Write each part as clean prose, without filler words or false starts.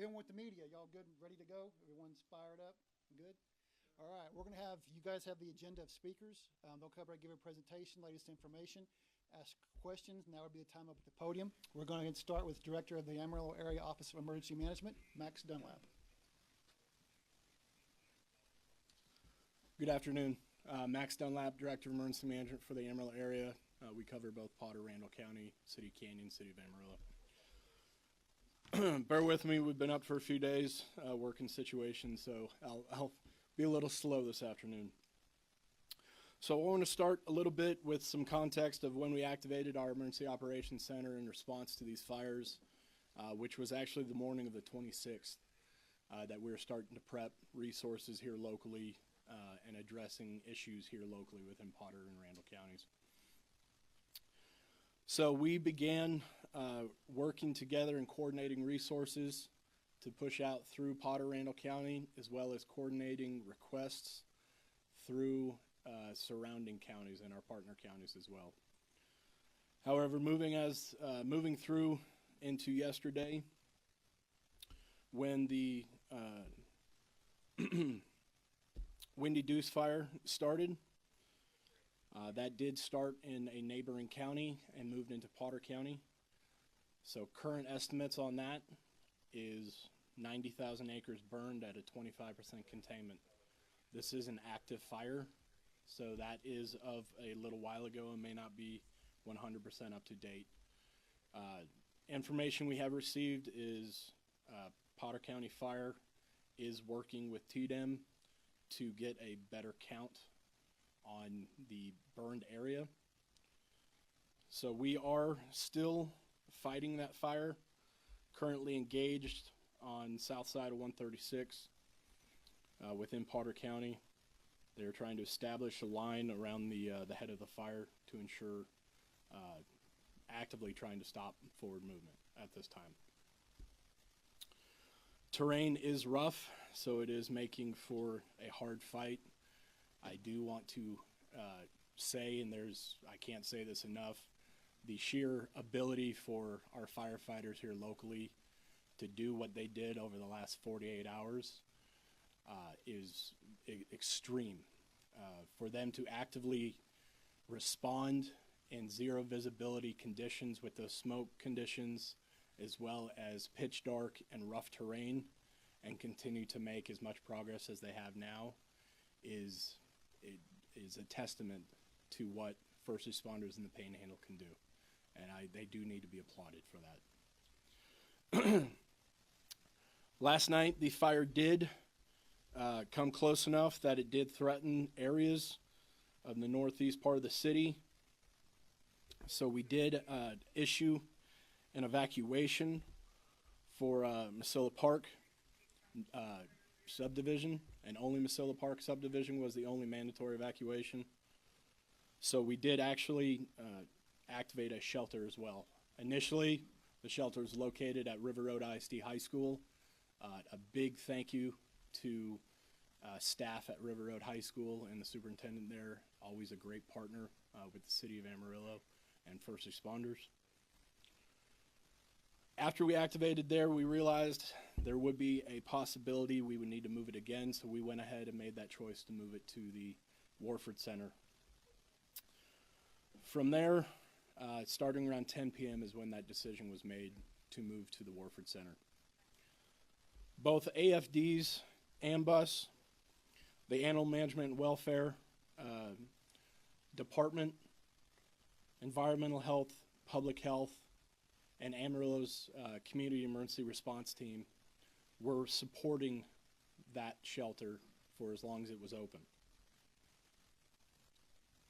Even with the media, y'all good and ready to go? Everyone's fired up? Good? All right, we're going to have, you guys have the agenda of speakers. They'll cover, give a presentation, latest information, ask questions. Now would be the time up at the podium. We're going to start with Director of the Amarillo Area Office of Emergency Management, Max Dunlap. Good afternoon. Max Dunlap, Director of Emergency Management for the Amarillo area. We cover both Potter, Randall County, City of Canyon, City of Amarillo. Bear with me, we've been up for a few days, working situations, so I'll be a little slow this afternoon. So I want to start a little bit with some context of when we activated our Emergency Operations Center in response to these fires, which was actually the morning of the 26th, that we were starting to prep resources here locally and addressing issues here locally within Potter and Randall counties. So we began working together and coordinating resources to push out through Potter, Randall County, as well as coordinating requests through surrounding counties and our partner counties as well. However, moving through into yesterday, when the Windy Deuce fire started, that did start in a neighboring county and moved into Potter County. So current estimates on that is 90,000 acres burned at a 25% containment. This is an active fire, so that is of a little while ago and may not be 100% up to date. Information we have received is Potter County Fire is working with TDEM to get a better count on the burned area. So we are still fighting that fire, currently engaged on south side of 136 within Potter County. They're trying to establish a line around the head of the fire to ensure actively trying to stop forward movement at this time. Terrain is rough, so it is making for a hard fight. I do want to say, and I can't say this enough, the sheer ability for our firefighters here locally to do what they did over the last 48 hours is extreme. For them to actively respond in zero visibility conditions with those smoke conditions, as well as pitch dark and rough terrain, and continue to make as much progress as they have now is a testament to what first responders in the Panhandle can do. And they do need to be applauded for that. Last night, the fire did come close enough that it did threaten areas of the northeast part of the city. So we did issue an evacuation for Masilla Park subdivision, and only Masilla Park subdivision was the only mandatory evacuation. So we did actually activate a shelter as well. Initially, the shelter is located at River Road ISD High School. A big thank you to staff at River Road High School and the superintendent there, always a great partner with the city of Amarillo and first responders. After we activated there, we realized there would be a possibility we would need to move it again, so we went ahead and made that choice to move it to the Warford Center. From there, starting around 10 p.m. is when that decision was made to move to the Warford Center. Both AFDs, AMBUS, the Animal Management and Welfare Department, Environmental Health, Public Health, and Amarillo's Community Emergency Response Team were supporting that shelter for as long as it was open.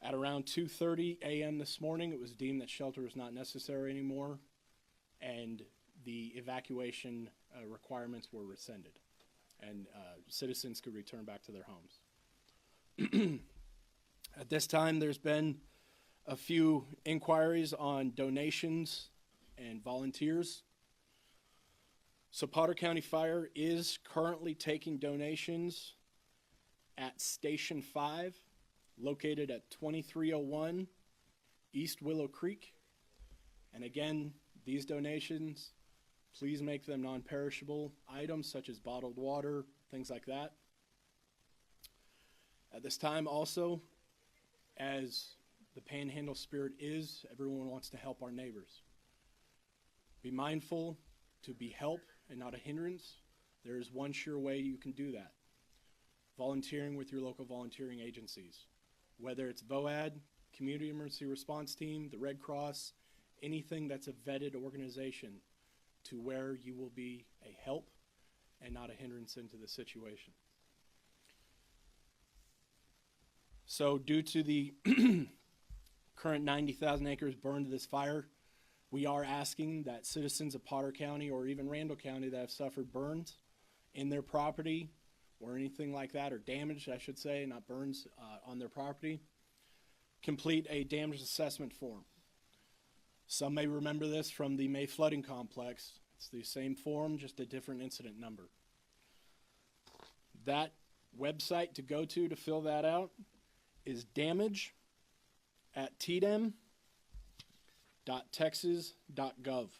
At around 2:30 a.m. this morning, it was deemed that shelter was not necessary anymore, and the evacuation requirements were rescinded, and citizens could return back to their homes. At this time, there's been a few inquiries on donations and volunteers. So Potter County Fire is currently taking donations at Station 5, located at 2301 East Willow Creek. And again, these donations Please make them non-perishable items such as bottled water, things like that. At this time also, as the Panhandle spirit is, everyone wants to help our neighbors. Be mindful to be help and not a hindrance. There is one sure way you can do that. Volunteering with your local volunteering agencies. Whether it's VOAD, Community Emergency Response Team, the Red Cross, anything that's a vetted organization to where you will be a help and not a hindrance into the situation. So due to the current 90,000 acres burned to this fire, we are asking that citizens of Potter County or even Randall County that have suffered burns in their property or anything like that, or damage, I should say, not burns, on their property, complete a damage assessment form. Some may remember this from the May flooding complex. It's the same form, just a different incident number. That website to go to fill that out is damage@tdem.texas.gov.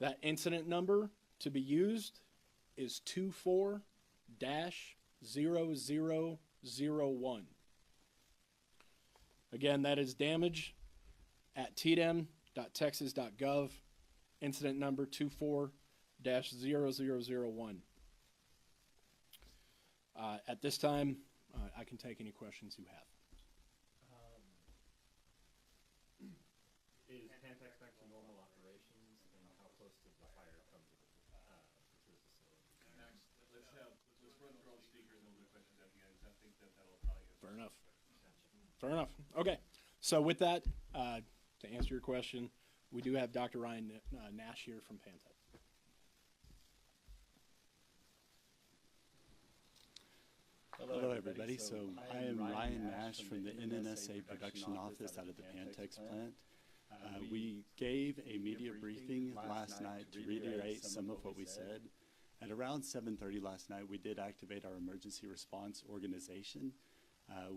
That incident number to be used is 24-0001. Again, that is damage@tdem.texas.gov, incident number 24-0001. At this time, I can take any questions you have. Is Pantex back to normal operations, and how close did the fire come to the facility? Max, let's run through all the speakers and we'll do questions at the end. I think that'll probably get Fair enough. Fair enough. Okay. So with that, to answer your question, we do have Dr. Ryan Nash here from Pantex. Hello, everybody. So I am Ryan Nash from the NNSA production office out of the Pantex plant. We gave a media briefing last night to reiterate some of what we said. At around 7:30 last night, we did activate our emergency response organization.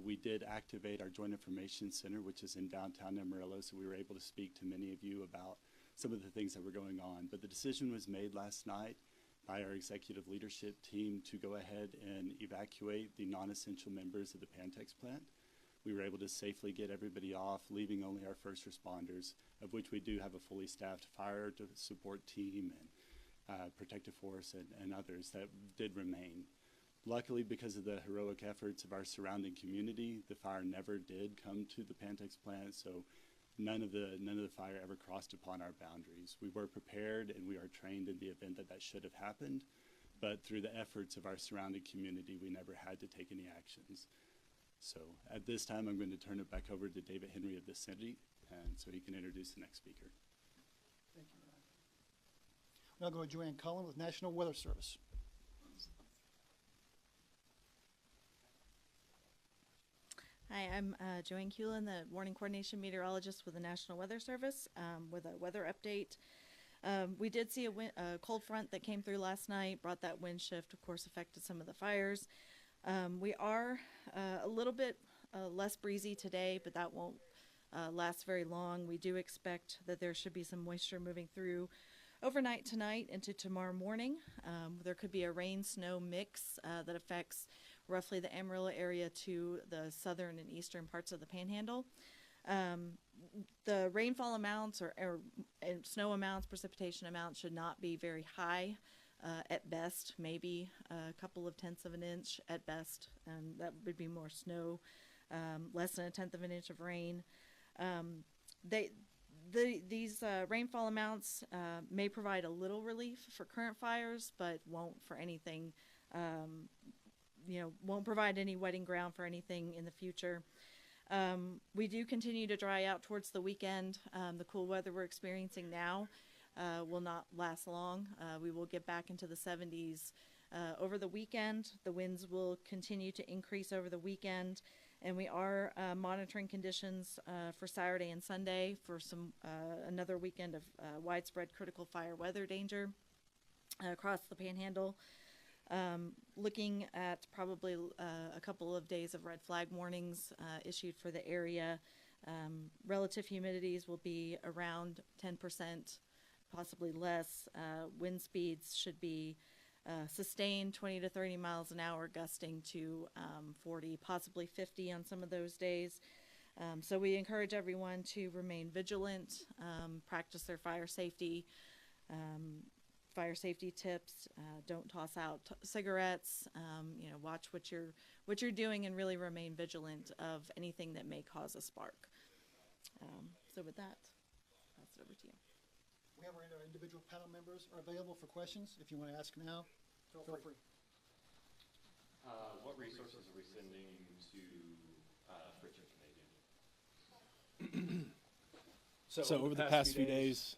We did activate our Joint Information Center, which is in downtown Amarillo, so we were able to speak to many of you about some of the things that were going on. But the decision was made last night by our executive leadership team to go ahead and evacuate the non-essential members of the Pantex plant. We were able to safely get everybody off, leaving only our first responders, of which we do have a fully staffed fire support team and protective force and others that did remain. Luckily, because of the heroic efforts of our surrounding community, the fire never did come to the Pantex plant, so none of the fire ever crossed upon our boundaries. We were prepared and we are trained in the event that should have happened, but through the efforts of our surrounding community, we never had to take any actions. So at this time, I'm going to turn it back over to David Henry of the city, and so he can introduce the next speaker. Thank you, Ryan. Now go to Joanne Cullen with National Weather Service. Hi, I'm Joanne Cullen, the Warning Coordination Meteorologist with the National Weather Service, with a weather update. We did see a cold front that came through last night, brought that wind shift, of course, affected some of the fires. We are a little bit less breezy today, but that won't last very long. We do expect that there should be some moisture moving through overnight tonight into tomorrow morning. There could be a rain-snow mix that affects roughly the Amarillo area to the southern and eastern parts of the Panhandle. The rainfall amounts or snow amounts, precipitation amounts should not be very high. At best, maybe a couple of tenths of an inch at best, and that would be more snow, less than a tenth of an inch of rain. These rainfall amounts may provide a little relief for current fires, but won't for anything, won't provide any wetting ground for anything in the future. We do continue to dry out towards the weekend. The cool weather we're experiencing now will not last long. We will get back into the 70s over the weekend. The winds will continue to increase over the weekend, and we are monitoring conditions for Saturday and Sunday for another weekend of widespread critical fire weather danger across the Panhandle. Looking at probably a couple of days of red flag warnings issued for the area. Relative humidities will be around 10%, possibly less. Wind speeds should be sustained 20 to 30 miles an hour, gusting to 40, possibly 50 on some of those days. So we encourage everyone to remain vigilant, practice their fire safety tips. Don't toss out cigarettes. Watch what you're doing, and really remain vigilant of anything that may cause a spark. So with that, pass it over to you. We have our individual panel members are available for questions. If you want to ask now, feel free. What resources are we sending to Fritz Canadian? So over the past few days,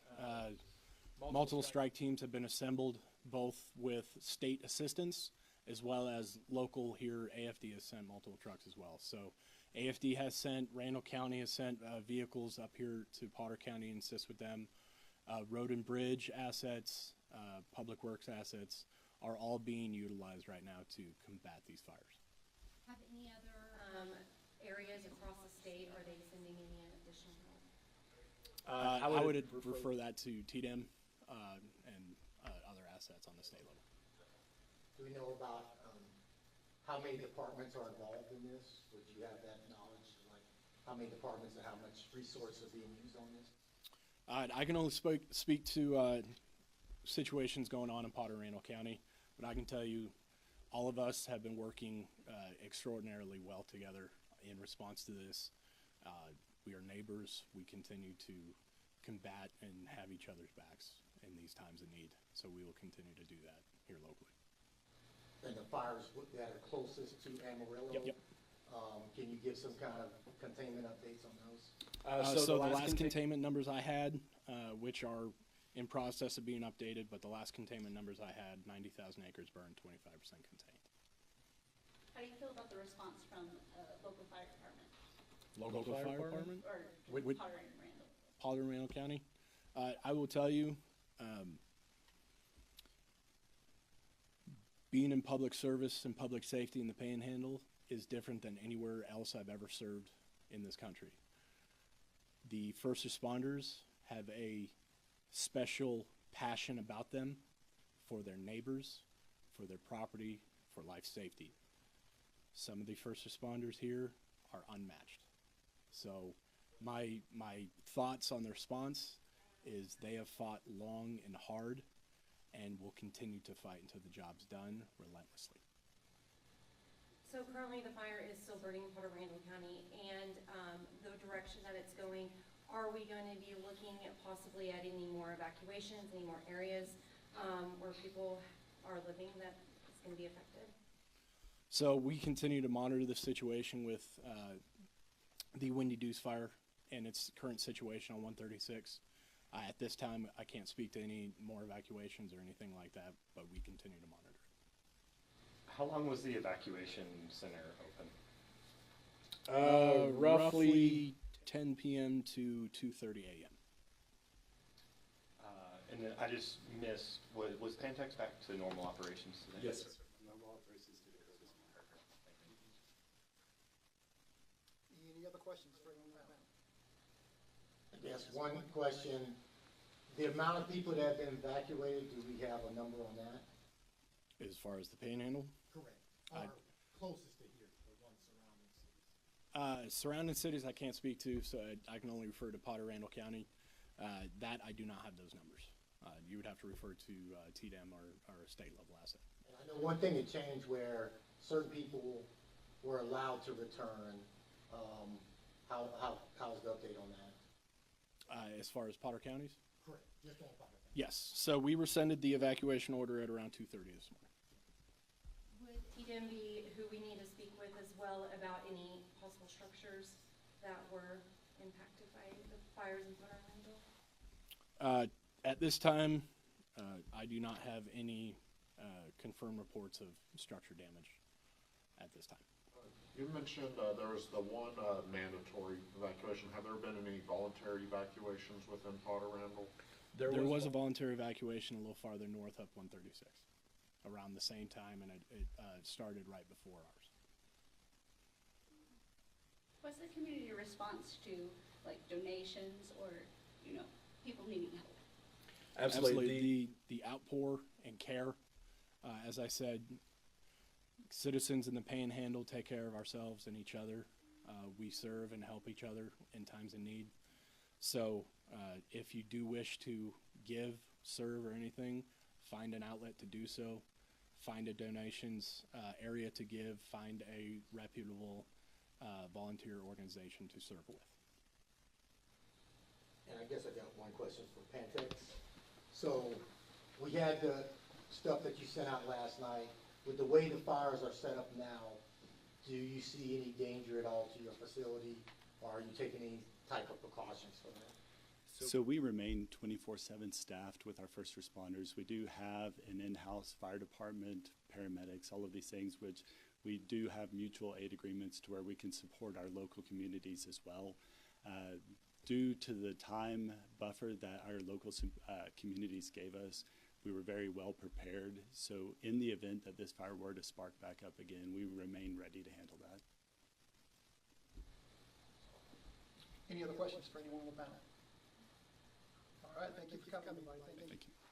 multiple strike teams have been assembled, both with state assistance as well as local here. AFD has sent multiple trucks as well. So AFD has sent, Randall County has sent vehicles up here to Potter County and assist with them. Road and bridge assets, public works assets are all being utilized right now to combat these fires. Have any other areas across the state, are they sending any additional help? I would refer that to TDM and other assets on the state level. Do we know about how many departments are involved in this? Would you have that knowledge, like how many departments and how much resources are being used on this? I can only speak to situations going on in Potter Randall County, but I can tell you all of us have been working extraordinarily well together in response to this. We are neighbors. We continue to combat and have each other's backs in these times of need, so we will continue to do that here locally. And the fires that are closest to Amarillo? Yep. Can you give some kind of containment updates on those? So the last containment numbers I had, which are in process of being updated, but the last containment numbers I had, 90,000 acres burned, 25% contained. How do you feel about the response from local fire department? Local fire department? Or With Potter and Randall? Potter and Randall County. I will tell you, being in public service and public safety in the Panhandle is different than anywhere else I've ever served in this country. The first responders have a special passion about them for their neighbors, for their property, for life safety. Some of the first responders here are unmatched. So my thoughts on the response is they have fought long and hard and will continue to fight until the job's done relentlessly. So currently the fire is still burning in Potter Randall County, and the direction that it's going, are we going to be looking at possibly at any more evacuations, any more areas where people are living that is going to be affected? So we continue to monitor the situation with the Windy Deuce fire and its current situation on 136. At this time, I can't speak to any more evacuations or anything like that, but we continue to monitor it. How long was the evacuation center open? Roughly 10 p.m. to 2:30 a.m. And then I just missed, was Pantex back to normal operations today? Yes, sir. Normal operations today. Any other questions for anyone right now? I guess one question, the amount of people that have been evacuated, do we have a number on that? As far as the Panhandle? Correct. Or closest to here, the ones surrounding cities? Surrounding cities I can't speak to, so I can only refer to Potter Randall County. That I do not have those numbers. You would have to refer to TDM or a state level asset. And I know one thing had changed where certain people were allowed to return. How's the update on that? As far as Potter counties? Correct. Just on Potter County. Yes. So we rescinded the evacuation order at around 2:30 this morning. Would TDM be who we need to speak with as well about any possible structures that were impacted by the fires in Potter Randall? At this time, I do not have any confirmed reports of structure damage at this time. You mentioned there was the one mandatory evacuation. Have there been any voluntary evacuations within Potter Randall? There was a voluntary evacuation a little farther north up 136 around the same time, and it started right before ours. What's the community response to like donations or, people needing help? Absolutely. The outpour and care, as I said, citizens in the Panhandle take care of ourselves and each other. We serve and help each other in times of need. So if you do wish to give, serve, or anything, find an outlet to do so. Find a donations area to give. Find a reputable volunteer organization to serve with. And I guess I got one question for Pantex. So we had the stuff that you sent out last night. With the way the fires are set up now, do you see any danger at all to your facility, or are you taking any type of precautions for that? So we remain 24/7 staffed with our first responders. We do have an in-house fire department, paramedics, all of these things, which we do have mutual aid agreements to where we can support our local communities as well. Due to the time buffer that our local communities gave us, we were very well prepared. So in the event that this fire were to spark back up again, we remain ready to handle that. Any other questions for anyone on the panel? All right, thank you for coming, everybody. Thank you. Thank you.